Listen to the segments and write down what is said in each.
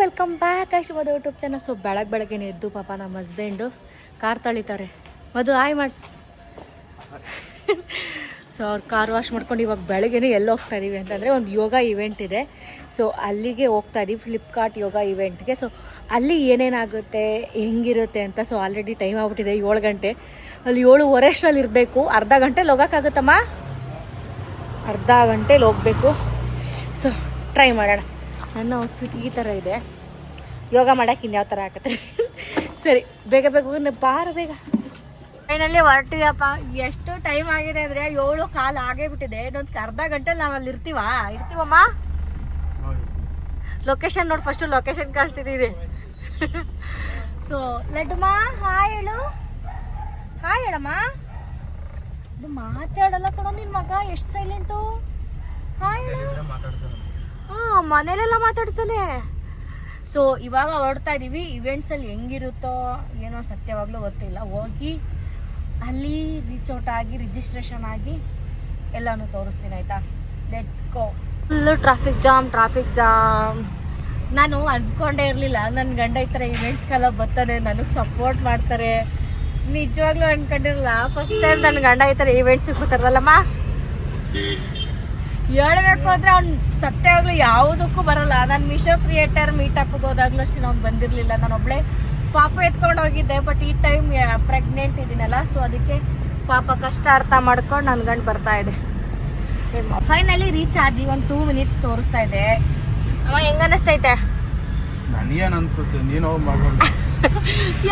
Welcome back ಮದು YouTube channel. So ಬೆಳಗ್ಗೆ ಎದ್ದು ಪಾಪ ನಮ್ಮ ಹಸ್ಬೆಂಡು ಕಾರ್ ತಳಿತಾರೆ. ಮದು ಆಯ್ ಮಾಡಿ. ಸೊ ಅವ್ರು ಕಾರ್ ವಾಶ್ ಮಾಡ್ಕೊಂಡು ಇವಾಗ ಬೆಳಗ್ಗೆನೇ ಎಲ್ಲಿ ಹೋಗ್ತಾ ಇದೀವಿ ಅಂತಂದರೆ ಒಂದು ಯೋಗ ಇವೆಂಟ್ ಇದೆ. ಸೊ ಅಲ್ಲಿಗೆ ಹೋಗ್ತಾ ಇದೀವಿ, ಫ್ಲಿಪ್ಕಾರ್ಟ್ ಯೋಗ ಇವೆಂಟ್ಗೆ. ಸೊ ಅಲ್ಲಿ ಏನೇನಾಗುತ್ತೆ ಹೆಂಗಿರುತ್ತೆ ಅಂತ. ಸೊ ಆಲ್ರೆಡಿ ಟೈಮ್ ಆಗ್ಬಿಟ್ಟಿದೆ 7 ಗಂಟೆ. ಅಲ್ಲಿ 7:15 ಅಷ್ಟರಲ್ಲಿ ಇರಬೇಕು. ಅರ್ಧ ಗಂಟೆಲಿ ಹೋಗೋಕ್ಕಾಗುತ್ತಮ್ಮ, ಅರ್ಧ ಗಂಟೆಲಿ ಹೋಗಬೇಕು. ಸೊ ಟ್ರೈ ಮಾಡೋಣ. ನನ್ನ ಔಟ್ಫಿಟ್ ಈ ಥರ ಇದೆ. ಯೋಗ ಮಾಡೋಕೆ ಇನ್ಯಾವ ಥರ ಆಗತ್ತೆ. ಸರಿ ಬೇಗ ಬೇಗ ಬಾರ ಬೇಗ. ಫೈನಲ್ಲಿ ಹೊರಟಿವಪ್ಪ. ಎಷ್ಟು ಟೈಮ್ ಆಗಿದೆ ಅಂದರೆ 7:15 ಆಗೇ ಬಿಟ್ಟಿದೆ. ಇನ್ನೊಂದು ಅರ್ಧ ಗಂಟೆಲಿ ನಾವು ಅಲ್ಲಿ ಇರ್ತೀವಮ್ಮ. ಲೊಕೇಶನ್ ನೋಡಿ, ಫಸ್ಟು ಲೊಕೇಶನ್ ಕಳಿಸ್ತಿದ್ದೀವಿ. ಸೊ ಲಡ್ಡುಮ್ಮ ಹಾಯ್ ಹೇಳು. ಹಾಯ್ ಹೇಳಮ್ಮ. ಇದು ಮಾತಾಡಲ್ಲ ಕಣೋ ನಿನ್ನ ಮಗ, ಎಷ್ಟು ಸೈಲೆಂಟು. ಹಾಯ್ ಹೇಳು. ಹಾಂ ಮನೇಲೆಲ್ಲ ಮಾತಾಡ್ತಾನೆ. ಸೊ ಇವಾಗ ಹೊರಡ್ತಾ ಇದ್ದೀವಿ. ಇವೆಂಟ್ಸಲ್ಲಿ ಹೆಂಗಿರುತ್ತೋ ಏನೋ ಸತ್ಯವಾಗ್ಲೂ ಗೊತ್ತಿಲ್ಲ. ಹೋಗಿ ಅಲ್ಲಿ ರೀಚ್ ಔಟ್ ಆಗಿ ರಿಜಿಸ್ಟ್ರೇಷನ್ ಆಗಿ ಎಲ್ಲನೂ ತೋರಿಸ್ತೀನಿ ಆಯಿತಾ. Let's go. Full traffic jam. ನಾನು ಅಂದ್ಕೊಂಡೇ ಇರಲಿಲ್ಲ ನನ್ನ ಗಂಡ ಈ ಥರ ಇವೆಂಟ್ಸ್ಗೆಲ್ಲ ಬರ್ತಾನೆ, ನನಗೆ ಸಪೋರ್ಟ್ ಮಾಡ್ತಾರೆ. ನಿಜವಾಗ್ಲೂ ಅಂದ್ಕೊಂಡಿರಲ್ಲ. ಫಸ್ಟ್ ಟೈಮ್ ನನ್ನ ಗಂಡ ಈ ಥರ ಇವೆಂಟ್ಸಿಗೆ ಬರ್ತಾರಲ್ಲಮ್ಮ. ಹೇಳ್ಬೇಕು ಅಂದರೆ ಅವ್ನು ಸತ್ಯವಾಗ್ಲೂ ಯಾವುದಕ್ಕೂ ಬರಲ್ಲ. ನಾನು ಮಿಶೋ ಕ್ರಿಯೇಟರ್ ಮೀಟಪ್ಗೆ ಹೋದಾಗ್ಲೂ ಅಷ್ಟೇ ಅವ್ನು ಬಂದಿರಲಿಲ್ಲ. ನಾನು ಒಬ್ಬಳೇ ಪಾಪ ಎತ್ಕೊಂಡು ಹೋಗಿದ್ದೆ. ಬಟ್ ಈ ಟೈಮ್ ಪ್ರೆಗ್ನೆಂಟ್ ಇದ್ದೀನಲ್ಲ, ಸೊ ಅದಕ್ಕೆ ಪಾಪ ಕಷ್ಟ ಅರ್ಥ ಮಾಡ್ಕೊಂಡು ನನ್ನ ಗಂಡು ಬರ್ತಾ ಇದೆ. ಫೈನಲಿ ರೀಚ್ ಆದ್ವಿ. ಒಂದು 2 ಮಿನಿಟ್ಸ್ ತೋರಿಸ್ತಾ ಇದೆ. ಅಮ್ಮ ಹೆಂಗ ಅನ್ನಿಸ್ತೈತೆ? ನನಗೇನು ಅನ್ಸುತ್ತೆ, ನೀನು ಮಾಡ್ಕೊಂಡು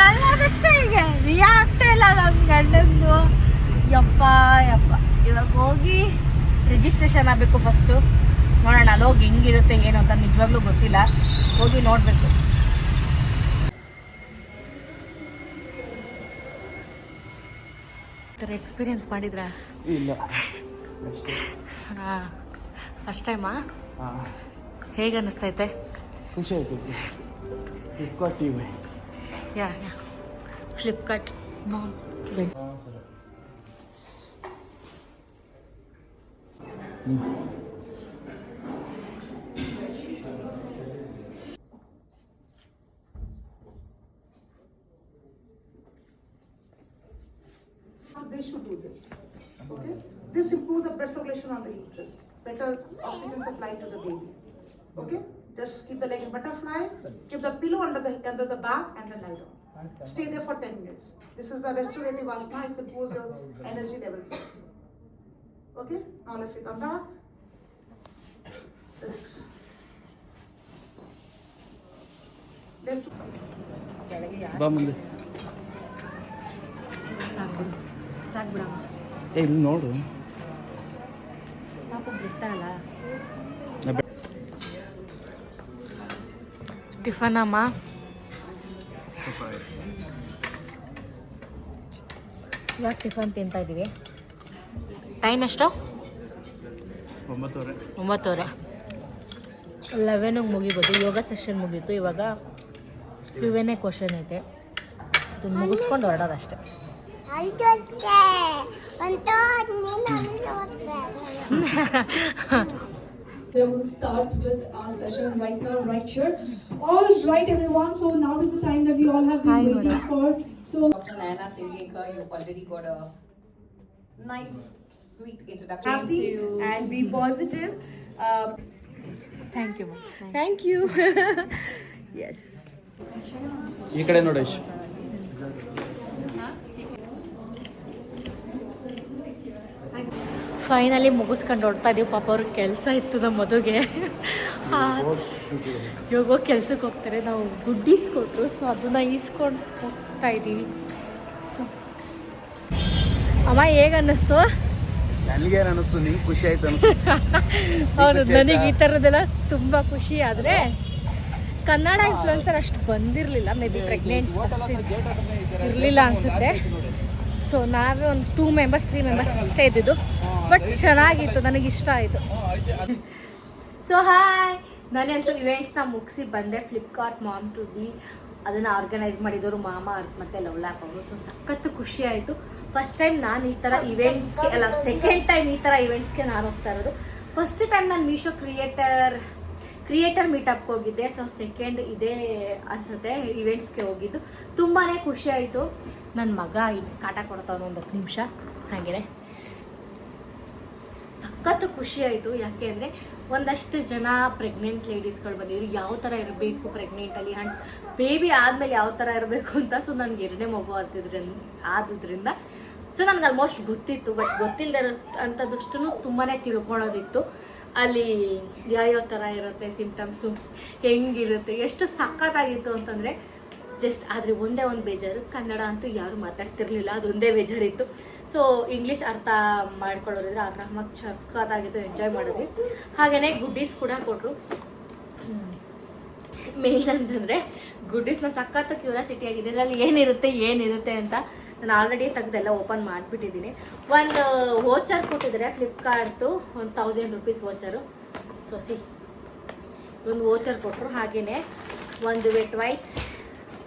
ಎಲ್ಲದಕ್ಕೆ ಈಗ ರಿಯಾಕ್ಟೇ ಇಲ್ಲ ನನ್ನ ಗಂಡಂದು. ಯಪ್ಪ ಇವಾಗ ಹೋಗಿ ರಿಜಿಸ್ಟ್ರೇಷನ್ ಆಗಬೇಕು ಫಸ್ಟು. ನೋಡೋಣ ಅಲ್ಲಿ ಹೋಗಿ ಹೆಂಗಿರುತ್ತೆ ಏನು ಅಂತ ನಿಜವಾಗ್ಲೂ ಗೊತ್ತಿಲ್ಲ. ಹೋಗಿ ನೋಡಬೇಕು. ಈ ಥರ ಎಕ್ಸ್ಪೀರಿಯನ್ಸ್ ಮಾಡಿದ್ರಾ? ಇಲ್ಲ. ಹಾಂ ಫಸ್ಟ್ ಟೈಮಾ? ಹಾಂ. ಹೇಗೆ ಅನ್ನಿಸ್ತೈತೆ? ಖುಷಿ ಆಯ್ತೈತಿ. ಫ್ಲಿಪ್ಕಾರ್ಟ್ ಟಿವಿ. ಯಾ Flipkart mall. They should do this. Okay? This improves the blood circulation on the uterus. Better oxygen supply to the baby. Okay? Just keep the leg in butterfly. Keep the pillow under the back and then lie down. Stay there for 10 minutes. This is the restorative asana. It improves your energy levels. Okay? Now let's come back. Relax. Let's do. ಬಾ ಮುಂದೆ. ಸಾಕು ಬಿಡಮ್ಮ. ಇಲ್ಲಿ ನೋಡು. ಪಾಪ ಬಿಡ್ತಾರಲ್ಲ. Tiffin ಅಮ್ಮ. ಇವಾಗ tiffin ತಿಂತಾ ಇದ್ದೀವಿ. ಟೈಮ್ ಎಷ್ಟು? 9:30. 11ಗೆ ಮುಗಿಬೋದು. ಯೋಗ ಸೆಷನ್ ಮುಗೀತು. ಇವಾಗ Q&A ಕ್ವಶನ್ ಐತೆ, ಅದನ್ನು ಮುಗಿಸ್ಕೊಂಡು ಹೊರಡೋದಷ್ಟೆ. We will start with our session right now, right here. All right, everyone. So now is the time that we all have been waiting for. So, Dr. Nayana Singekar, you've already got a nice, sweet introduction. Happy and be positive. Thank you. Thank you. Yes. ಈ ಕಡೆ ನೋಡಿ. Finally ಮುಗಿಸ್ಕೊಂಡು ಹೊಡ್ತಾ ಇದೀವಿ. ಪಾಪ ಅವ್ರಿಗೆ ಕೆಲಸ ಇತ್ತು ನಮ್ಮ ಮದುವೆಗೆ. ಯೋಗ ಕೆಲ್ಸಕ್ಕೆ ಹೋಗ್ತಾರೆ. ನಾವು ಗುಡ್ಡೀಸ್ ಕೊಟ್ಟರು, ಸೊ ಅದನ್ನು ಈಸ್ಕೊಂಡು ಹೋಗ್ತಾ ಇದ್ದೀವಿ. ಸೊ ಅಮ್ಮ ಹೇಗೆ ಅನ್ನಿಸ್ತು? ನನಗೇನು ಅನ್ನಿಸ್ತು, ನಿಂಗೆ ಖುಷಿ ಆಯ್ತು ಅನಿಸ್ತು? ಹೌದು, ನನಗೆ ಈ ಥರದ್ದೆಲ್ಲ ತುಂಬ ಖುಷಿ. ಆದರೆ ಕನ್ನಡ ಇನ್ಫ್ಲುಯೆನ್ಸರ್ ಅಷ್ಟು ಬಂದಿರಲಿಲ್ಲ. ಮೇ ಬಿ ಪ್ರೆಗ್ನೆಂಟ್ ಅಷ್ಟು ಇರಲಿಲ್ಲ ಅನಿಸುತ್ತೆ. ಸೊ ನಾವೇ ಒಂದು 2 ಮೆಂಬರ್ಸ್ 3 ಮೆಂಬರ್ಸ್ ಅಷ್ಟೇ ಇದ್ದಿದ್ದು. ಬಟ್ ಚೆನ್ನಾಗಿತ್ತು, ನನಗಿಷ್ಟ ಆಯಿತು. ಸೊ ಹಾಯ್, ನಾನಂತೂ ಇವೆಂಟ್ಸ್ನ ಮುಗಿಸಿ ಬಂದೆ. ಫ್ಲಿಪ್ಕಾರ್ಟ್ ಮಾಮ್ ಟು ಬಿ ಅದನ್ನು ಆರ್ಗನೈಸ್ ಮಾಡಿದವರು ಮಾಮಾ ಅರ್ತ್ ಮತ್ತು ಲವ್ಲಾಪ್ ಅವರು. ಸೊ ಸಖತ್ತು ಖುಷಿ ಆಯಿತು. ಫಸ್ಟ್ ಟೈಮ್ ನಾನು ಈ ಥರ ಇವೆಂಟ್ಸ್ಗೆ ಅಲ್ಲ, ಸೆಕೆಂಡ್ ಟೈಮ್ ಈ ಥರ ಇವೆಂಟ್ಸ್ಗೆ ನಾನು ಹೋಗ್ತಾ ಇರೋದು. ಫಸ್ಟ್ ಟೈಮ್ ನಾನು ಮೀಶೋ ಕ್ರಿಯೇಟರ್ ಮೀಟಪ್ಗೆ ಹೋಗಿದ್ದೆ. ಸೊ ಸೆಕೆಂಡ್ ಇದೇ ಅನ್ಸುತ್ತೆ ಇವೆಂಟ್ಸ್ಗೆ ಹೋಗಿದ್ದು. ತುಂಬಾ ಖುಷಿ ಆಯಿತು. ನನ್ನ ಮಗ ಇಲ್ಲಿ ಕಾಟ ಕೊಡ್ತಾವನು ಒಂದು 10 ನಿಮಿಷ ಹಾಗೇನೆ. ಸಖತ್ತು ಖುಷಿ ಆಯಿತು. ಯಾಕೆ ಅಂದರೆ ಒಂದಷ್ಟು ಜನ ಪ್ರೆಗ್ನೆಂಟ್ ಲೇಡೀಸ್ಗಳು ಬಂದಿದ್ರು, ಯಾವ ಥರ ಇರಬೇಕು ಪ್ರೆಗ್ನೆಂಟಲ್ಲಿ ಆ್ಯಂಡ್ ಬೇಬಿ ಆದಮೇಲೆ ಯಾವ ಥರ ಇರಬೇಕು ಅಂತ. ಸೊ ನನಗೆ 2ನೇ ಮಗು ಆದ್ರಿಂದ ಸೊ ನನಗೆ ಆಲ್ಮೋಸ್ಟ್ ಗೊತ್ತಿತ್ತು, ಬಟ್ ಗೊತ್ತಿಲ್ಲದೆ ಅಂಥದ್ದಷ್ಟು ತುಂಬಾ ತಿಳ್ಕೊಳ್ಳೋದಿತ್ತು. ಅಲ್ಲಿ ಯಾವ್ಯಾವ ಥರ ಇರುತ್ತೆ, ಸಿಂಪ್ಟಮ್ಸು ಹೆಂಗಿರುತ್ತೆ, ಎಷ್ಟು ಸಖತ್ತಾಗಿತ್ತು ಅಂತಂದರೆ ಜಸ್ಟ್. ಆದರೆ ಒಂದೇ ಒಂದು ಬೇಜಾರು, ಕನ್ನಡ ಅಂತೂ ಯಾರು ಮಾತಾಡ್ತಿರ್ಲಿಲ್ಲ, ಅದೊಂದೇ ಬೇಜಾರಿತ್ತು. ಸೊ ಇಂಗ್ಲೀಷ್ ಅರ್ಥ ಮಾಡ್ಕೊಳ್ಳೋರಿದ್ರೆ ಆರಾಮಾಗಿ ಸಖತ್ತಾಗಿತ್ತು, ಎಂಜಾಯ್ ಮಾಡಿದ್ವಿ. ಹಾಗೆಯೇ ಗುಡ್ಡೀಸ್ ಕೂಡ ಕೊಟ್ಟರು. ಮೇನ್ ಅಂತಂದರೆ ಗುಡ್ಡೀಸ್ನ ಸಖತ್ತು ಕ್ಯೂರಿಯಾಸಿಟಿ ಆಗಿದೆ, ಇದರಲ್ಲಿ ಏನಿರುತ್ತೆ ಅಂತ. ನಾನು ಆಲ್ರೆಡಿ ತೆಗೆದೆಲ್ಲ ಓಪನ್ ಮಾಡಿಬಿಟ್ಟಿದ್ದೀನಿ. ಒಂದು ವೋಚರ್ ಕೊಟ್ಟಿದ್ದಾರೆ ಫ್ಲಿಪ್ಕಾರ್ಟ್ದು, 1000 ರೂಪೀಸ್ ವೋಚರು. ಸೊ ಒಂದು ವೋಚರ್ ಕೊಟ್ಟರು. ಹಾಗೆಯೇ ಒಂದು ವೆಟ್ ವೈಪ್ಸ್,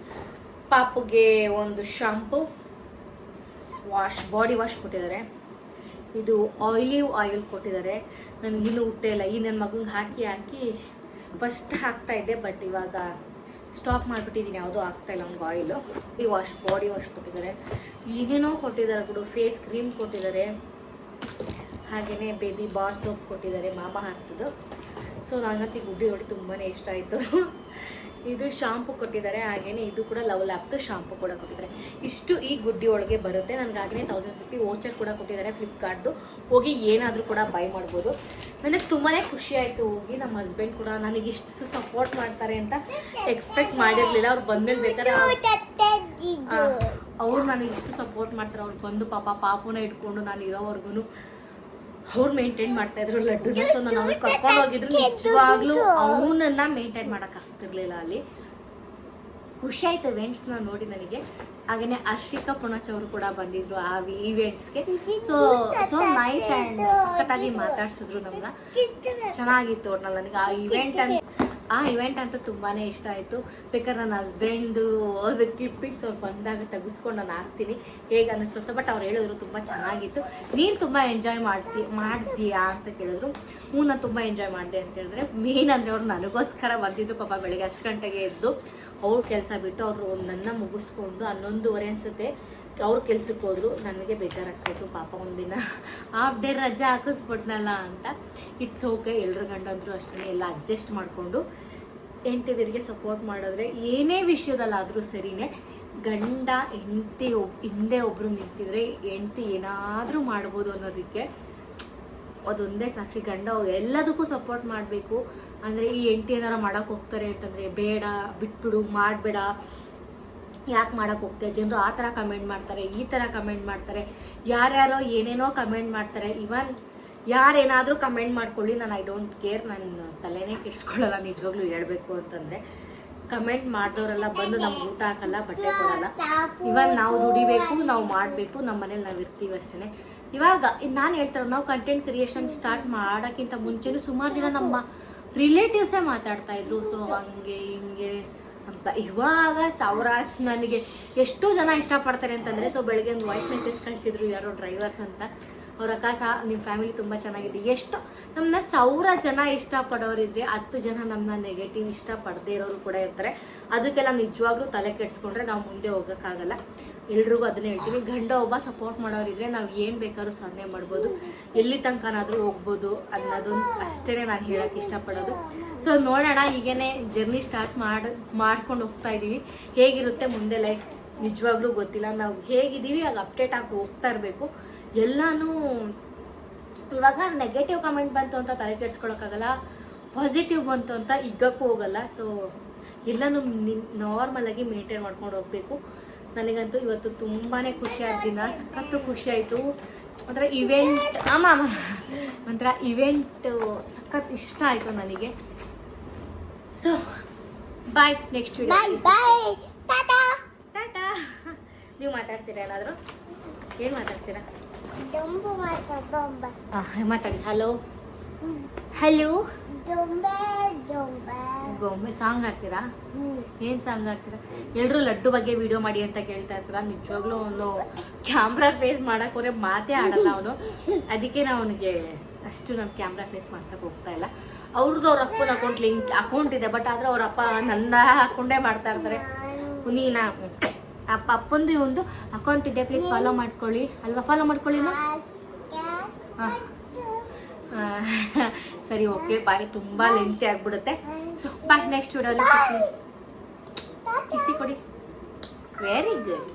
ಪಾಪುಗೆ ಒಂದು ಶಾಂಪು, ಬಾಡಿ ವಾಶ್ ಕೊಟ್ಟಿದ್ದಾರೆ. ಇದು ಆಲಿವ್ ಆಯಿಲ್ ಕೊಟ್ಟಿದ್ದಾರೆ. ನನಗಿನ್ನೂ ಹುಟ್ಟೇ ಇಲ್ಲ. ಈ ನನ್ನ ಮಗಂಗೆ ಹಾಕಿ ಫಸ್ಟ್ ಹಾಕ್ತಾಯಿದ್ದೆ, ಬಟ್ ಇವಾಗ ಸ್ಟಾಪ್ ಮಾಡಿಬಿಟ್ಟಿದ್ದೀನಿ, ಯಾವುದೂ ಆಗ್ತಾಯಿಲ್ಲ ಅವ್ನಿಗೆ ಆಯಿಲು. ಬಾಡಿ ವಾಶ್ ಕೊಟ್ಟಿದ್ದಾರೆ. ಏನೇನೋ ಕೊಟ್ಟಿದ್ದಾರೆ ಬಿಡು. ಫೇಸ್ ಕ್ರೀಮ್ ಕೊಟ್ಟಿದ್ದಾರೆ. ಹಾಗೆಯೇ ಬೇಬಿ ಬಾರ್ ಸೋಪ್ ಕೊಟ್ಟಿದ್ದಾರೆ, ಮಾಮ ಹಾಕ್ತಿದ್ದು. ಸೊ ನನಗಂತೂ ಗುಡ್ಡಿ ನೋಡಿ ತುಂಬಾ ಇಷ್ಟ ಆಯಿತು. ಇದು ಶಾಂಪು ಕೊಟ್ಟಿದ್ದಾರೆ. ಹಾಗೆಯೇ ಇದು ಕೂಡ ಲವ್ ಲ್ಯಾಪ್ದು ಶಾಂಪು ಕೂಡ ಕೊಟ್ಟಿದ್ದಾರೆ. ಇಷ್ಟು ಈ ಗುಡ್ಡಿ ಒಳಗೆ ಬರುತ್ತೆ. ನನಗಾಗಲೇ 1000 ರೂಪಿ ವೋಚರ್ ಕೂಡ ಕೊಟ್ಟಿದ್ದಾರೆ ಫ್ಲಿಪ್ಕಾರ್ಟ್ದು. ಹೋಗಿ ಏನಾದರೂ ಕೂಡ ಬೈ ಮಾಡ್ಬೋದು. ನನಗೆ ತುಂಬಾ ಖುಷಿ ಆಯಿತು ಹೋಗಿ. ನಮ್ಮ ಹಸ್ಬೆಂಡ್ ಕೂಡ ನನಗೆ ಇಷ್ಟು ಸಪೋರ್ಟ್ ಮಾಡ್ತಾರೆ ಅಂತ ಎಕ್ಸ್ಪೆಕ್ಟ್ ಮಾಡಿರಲಿಲ್ಲ. ಅವ್ರು ಬಂದಮೇಲೆ ಬೇಕಾದ್ರೆ ಅವ್ರು ನನಗೆ ಇಷ್ಟು ಸಪೋರ್ಟ್ ಮಾಡ್ತಾರೆ. ಅವ್ರು ಬಂದು ಪಾಪುನ ಇಟ್ಕೊಂಡು ನಾನು ಇರೋವರೆಗೂ ಅವ್ರು ಮೇಂಟೈನ್ ಮಾಡ್ತಾಯಿದ್ರು ಲಡ್ಡುನ. ಸೊ ನಾನು ಅವ್ರಿಗೆ ಕರ್ಕೊಂಡು ಹೋಗಿದ್ರು, ನಿಜವಾಗ್ಲೂ ಅವನನ್ನ ಮೇಂಟೈನ್ ಮಾಡೋಕ್ಕಾಗ್ತಿರ್ಲಿಲ್ಲ. ಅಲ್ಲಿ ಖುಷಿ ಆಯ್ತು ಇವೆಂಟ್ಸ್ನ ನೋಡಿ ನನಗೆ. ಹಾಗೆಯೇ ಹರ್ಷಿಕಾ ಪುಣಚ್ ಅವರು ಕೂಡ ಬಂದಿದ್ರು ಆ ಈವೆಂಟ್ಸ್ಗೆ. ಸೊ ನೈಸ್ ಆ್ಯಂಡ್ ಸಖತ್ತಾಗಿ ಮಾತಾಡ್ಸಿದ್ರು ನಮ್ಗೆ. ಚೆನ್ನಾಗಿತ್ತು ಒಟ್ನಲ್ಲಿ ನನಗೆ ಆ ಇವೆಂಟ್ ಅಂತೂ ತುಂಬಾ ಇಷ್ಟ ಆಯಿತು. ಬೇಕಾದ್ರೆ ನನ್ನ ಹಸ್ಬೆಂಡು ಅದು ಕ್ಲಿಪ್ಪಿಂಗ್ಸ್ ಅವ್ರು ಬಂದಾಗ ತೆಗೆಸ್ಕೊಂಡು ನಾನು ಹಾಕ್ತೀನಿ ಹೇಗೆ ಅನ್ನಿಸ್ತು ಅಂತ. ಬಟ್ ಅವ್ರು ಹೇಳಿದ್ರು ತುಂಬ ಚೆನ್ನಾಗಿತ್ತು, ನೀನು ತುಂಬ ಎಂಜಾಯ್ ಮಾಡ್ತೀಯಾ ಅಂತ ಕೇಳಿದ್ರು. ನಾನು ತುಂಬ ಎಂಜಾಯ್ ಮಾಡಿದೆ ಅಂತ ಹೇಳಿದ್ರೆ. ಮೇನ್ ಅಂದರೆ ಅವ್ರು ನನಗೋಸ್ಕರ ಬಂದಿದ್ದು. ಪಾಪ ಬೆಳಗ್ಗೆ 10 ಗಂಟೆಗೆ ಎದ್ದು ಅವ್ರ ಕೆಲಸ ಬಿಟ್ಟು ಅವರು ನನ್ನ ಮುಗಿಸ್ಕೊಂಡು 11:30 ಅನಿಸುತ್ತೆ ಅವ್ರ ಕೆಲ್ಸಕ್ಕೆ ಹೋದ್ರು. ನನಗೆ ಬೇಜಾರಾಗ್ತಾಯಿತ್ತು, ಪಾಪ ಒಂದಿನ ಹಾಫ್ ಡೇ ರಜೆ ಹಾಕಿಸ್ಬಿಟ್ನಲ್ಲ ಅಂತ. ಇಟ್ಸ್ ಓಕೆ, ಎಲ್ಲರ ಗಂಡಂದ್ರು ಅಷ್ಟೇ ಎಲ್ಲ ಅಡ್ಜಸ್ಟ್ ಮಾಡಿಕೊಂಡು ಹೆಂಡತಿಯರಿಗೆ ಸಪೋರ್ಟ್ ಮಾಡಿದ್ರೆ ಏನೇ ವಿಷಯದಲ್ಲಾದರೂ ಸರಿನೇ. ಗಂಡ ಹೆಂಡತಿ ಹಿಂದೆ ಒಬ್ಬರು ನಿಂತಿದ್ರೆ ಹೆಂಡತಿ ಏನಾದರೂ ಮಾಡ್ಬೋದು ಅನ್ನೋದಕ್ಕೆ ಅದೊಂದೇ ಸಾಕ್ಷಿ. ಗಂಡ ಎಲ್ಲದಕ್ಕೂ ಸಪೋರ್ಟ್ ಮಾಡಬೇಕು. ಅಂದರೆ ಈ ಹೆಂಡತಿ ಏನಾರು ಮಾಡೋಕ್ಕೆ ಹೋಗ್ತಾರೆ ಅಂತಂದರೆ ಬೇಡ, ಬಿಟ್ಬಿಡು, ಮಾಡಬೇಡ, ಯಾಕೆ ಮಾಡೋಕ್ಕೆ ಹೋಗ್ತಾರೆ. ಜನರು ಆ ಥರ ಕಮೆಂಟ್ ಮಾಡ್ತಾರೆ, ಈ ಥರ ಕಮೆಂಟ್ ಮಾಡ್ತಾರೆ, ಯಾರ್ಯಾರೋ ಏನೇನೋ ಕಮೆಂಟ್ ಮಾಡ್ತಾರೆ. ಇವನ್ ಯಾರೇನಾದರೂ ಕಮೆಂಟ್ ಮಾಡ್ಕೊಳ್ಳಿ, ನಾನು ಐ ಡೋಂಟ್ ಕೇರ್, ನನ್ನ ತಲೆನೇ ಕೆಡಿಸ್ಕೊಳ್ಳಲ್ಲ ನಿಜವಾಗ್ಲೂ ಹೇಳಬೇಕು ಅಂತಂದರೆ. ಕಮೆಂಟ್ ಮಾಡಿದವರೆಲ್ಲ ಬಂದು ನಮ್ಗೆ ಊಟ ಹಾಕಲ್ಲ, ಬಟ್ಟೆ ಕೊಡಲ್ಲ. ಇವನ್ ನಾವು ದುಡಿಬೇಕು, ನಾವು ಮಾಡಬೇಕು, ನಮ್ಮ ಮನೇಲಿ ನಾವು ಇರ್ತೀವಿ ಅಷ್ಟೇ. ಇವಾಗ ನಾನು ಹೇಳ್ತಾರೆ, ನಾವು ಕಂಟೆಂಟ್ ಕ್ರಿಯೇಷನ್ ಸ್ಟಾರ್ಟ್ ಮಾಡೋಕ್ಕಿಂತ ಮುಂಚೆನೂ ಸುಮಾರು ಜನ ನಮ್ಮ ರಿಲೇಟಿವ್ಸೇ ಮಾತಾಡ್ತಾ ಇದ್ರು. ಸೊ ಹಂಗೆ ಹಿಂಗೆ ಅಂತ. ಇವಾಗ ನನಗೆ ಎಷ್ಟು ಜನ ಇಷ್ಟಪಡ್ತಾರೆ ಅಂತಂದರೆ, ಸೊ ಬೆಳಗ್ಗೆ ಒಂದು ವಾಯ್ಸ್ ಮೆಸೇಜ್ ಕಳಿಸಿದ್ರು ಯಾರೋ ಡ್ರೈವರ್ಸ್ ಅಂತ. ಅವ್ರ ಅಕ್ಕ ನಿಮ್ಮ ಫ್ಯಾಮಿಲಿ ತುಂಬ ಚೆನ್ನಾಗಿದೆ. ಎಷ್ಟು ನಮ್ಮನ್ನ 1000 ಜನ ಇಷ್ಟಪಡೋರಿದ್ರೆ 10 ಜನ ನಮ್ಮನ್ನ ನೆಗೆಟಿವ್ ಇಷ್ಟಪಡದೇ ಇರೋರು ಕೂಡ ಇರ್ತಾರೆ. ಅದಕ್ಕೆಲ್ಲ ನಿಜವಾಗ್ಲೂ ತಲೆ ಕೆಡಿಸ್ಕೊಂಡ್ರೆ ನಾವು ಮುಂದೆ ಹೋಗೋಕ್ಕಾಗಲ್ಲ. ಎಲ್ರಿಗೂ ಅದನ್ನೇ ಹೇಳ್ತೀನಿ, ಗಂಡ ಒಬ್ಬ ಸಪೋರ್ಟ್ ಮಾಡೋರಿದ್ರೆ ನಾವು ಏನು ಬೇಕಾದ್ರೂ ಸಾಧನೆ ಮಾಡ್ಬೋದು, ಎಲ್ಲಿ ತನಕನಾದರೂ ಹೋಗ್ಬೋದು ಅನ್ನೋದು ಅಷ್ಟೇ ನಾನು ಹೇಳೋಕ್ಕೆ ಇಷ್ಟಪಡೋದು. ಸೊ ನೋಡೋಣ, ಈಗೇನೆ ಜರ್ನಿ ಸ್ಟಾರ್ಟ್ ಮಾಡ್ಕೊಂಡು ಹೋಗ್ತಾ ಇದ್ದೀವಿ. ಹೇಗಿರುತ್ತೆ ಮುಂದೆ ಲೈಫ್ ನಿಜವಾಗ್ಲೂ ಗೊತ್ತಿಲ್ಲ. ನಾವು ಹೇಗಿದ್ದೀವಿ ಆಗ ಅಪ್ಡೇಟ್ ಆಗಿ ಹೋಗ್ತಾ ಇರಬೇಕು. ಎಲ್ಲನೂ ಇವಾಗ ನೆಗೆಟಿವ್ ಕಮೆಂಟ್ ಬಂತು ಅಂತ ತಲೆ ಕೆಡಿಸ್ಕೊಳಕ್ಕಾಗಲ್ಲ, ಪಾಸಿಟಿವ್ ಬಂತು ಅಂತ ಹಿಗ್ಗಕ್ಕೂ ಹೋಗಲ್ಲ. ಸೊ ಎಲ್ಲನೂ ನಾರ್ಮಲಾಗಿ ಮೇಂಟೈನ್ ಮಾಡ್ಕೊಂಡು ಹೋಗಬೇಕು. ನನಗಂತೂ ಇವತ್ತು ತುಂಬಾ ಖುಷಿಯಾದ ದಿನ, ಸಖತ್ತು ಖುಷಿ ಆಯಿತು. ಒಂಥರ ಇವೆಂಟ್ ಸಖತ್ ಇಷ್ಟ ಆಯಿತು ನನಗೆ. So bye, next video. ಟಾಟಾ. ನೀವು ಮಾತಾಡ್ತೀರಾ ಏನಾದರೂ? ಏನು ಮಾತಾಡ್ತೀರಾ? ಮಾತಾಡಿ. ಹಲೋ ಗೊಂಬೆ ಸಾಂಗ್ ಆಡ್ತೀರಾ? ಏನು ಸಾಂಗ್ ಆಡ್ತೀರಾ? ಎಲ್ಲರೂ ಲಡ್ಡು ಬಗ್ಗೆ ವಿಡಿಯೋ ಮಾಡಿ ಅಂತ ಕೇಳ್ತಾ ಇರ್ತಾರ. ನಿಜವಾಗ್ಲೂ ಅವನು ಕ್ಯಾಮ್ರಾ ಫೇಸ್ ಮಾಡಕ್ಕೆ ಹೋದ್ರೆ ಮಾತೇ ಆಡಲ್ಲ ಅವನು. ಅದಕ್ಕೆ ನಾವು ಅವನಿಗೆ ಅಷ್ಟು ನಮ್ಮ ಕ್ಯಾಮ್ರಾ ಫೇಸ್ ಮಾಡ್ಸಕ್ಕೆ ಹೋಗ್ತಾ ಇಲ್ಲ. ಅವ್ರದ್ದು ಅವ್ರ ಅಪ್ಪನ ಅಕೌಂಟ್ ಇದೆ, ಬಟ್ ಆದ್ರೆ ಅವ್ರ ಅಪ್ಪ ನನ್ನ ಅಕೌಂಟೇ ಮಾಡ್ತಾ ಇರ್ತಾರೆ. ನೀನ ಅಪ್ಪಂದು ಒಂದು ಅಕೌಂಟ್ ಇದೆ, ಪ್ಲೀಸ್ ಫಾಲೋ ಮಾಡ್ಕೊಳ್ಳಿ ಅಲ್ವಾ, ಫಾಲೋ ಮಾಡ್ಕೊಳ್ಳಿ. ಹಾಂ ಸರಿ, ಓಕೆ ಬಾಯ್. ತುಂಬ ಲೆಂತಿ ಆಗ್ಬಿಡುತ್ತೆ. ಸೊ ಬಾಯ್, ನೆಕ್ಸ್ಟ್ ವಿಡಿಯೋಲಿ ಕಿಸಿ ಕೊಡಿ. Very good.